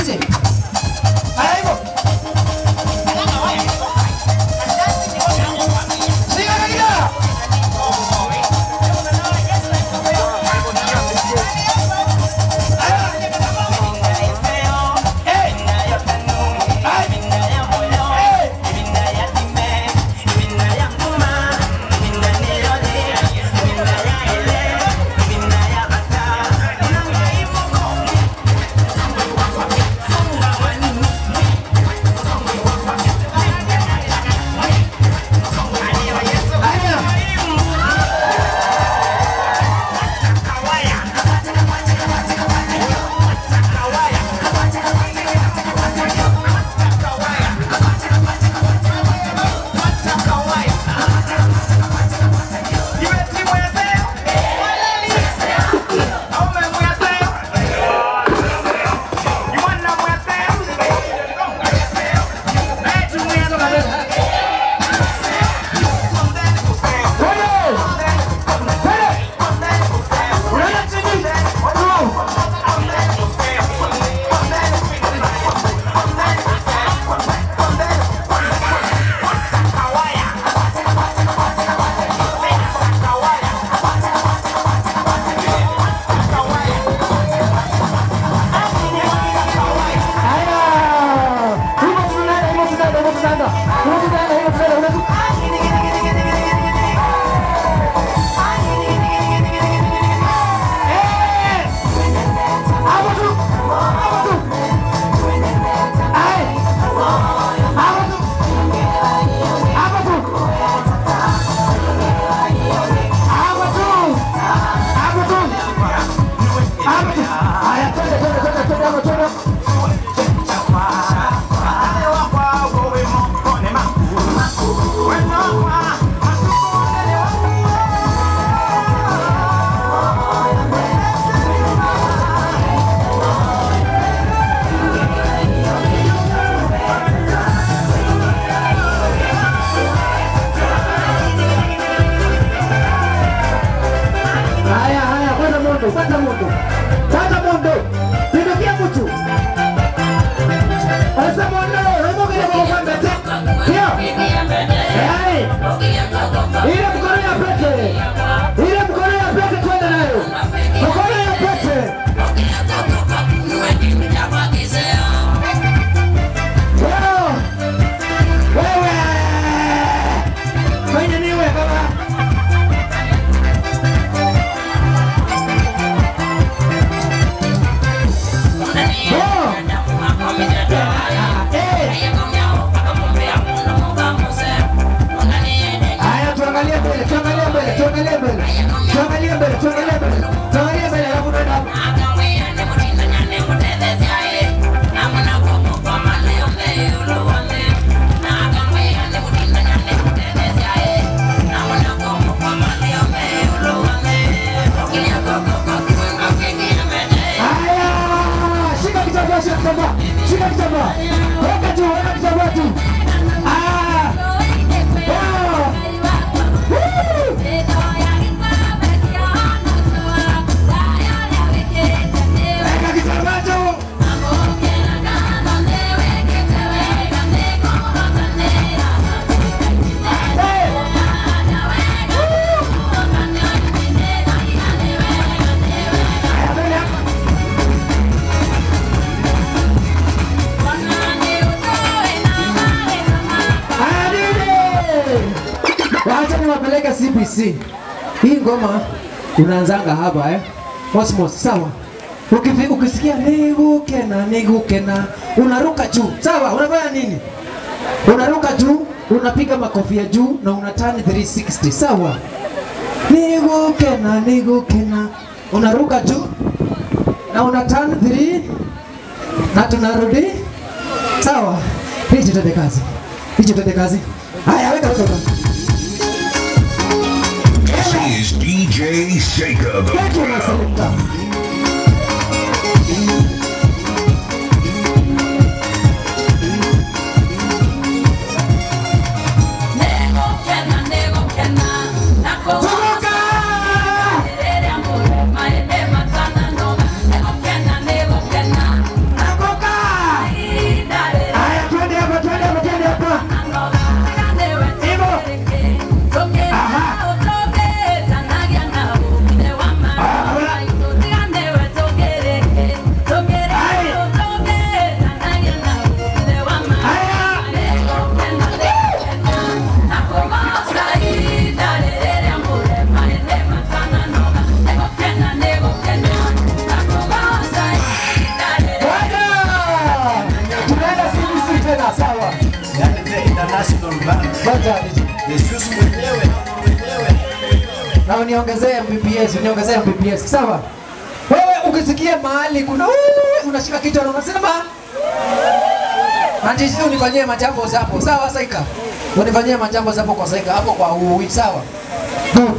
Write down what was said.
DJ. Haya hivyo. Wapeleka CBC. Hii ngoma unaanzanga hapa Mos sawa. Ukisikia nigukena unaruka juu. Sawa, unafanya nini? Unaruka juu, unapiga makofi ya juu na unatani 360. Sawa. Nigukena unaruka juu na unatani 3 na tunarudi. Sawa. Hichi tuende kazi. Haya, weka. This is DJ Shaker the Pro. Nakoka uniongezee MPPS, sawa? Wewe ukisikia mahali kuna unashika kichwa na unasema Anti sisi unifanyie majambo hapo, sawa Saika? Unifanyie majambo hapo kwa Saika, hapo kwa sawa? Good.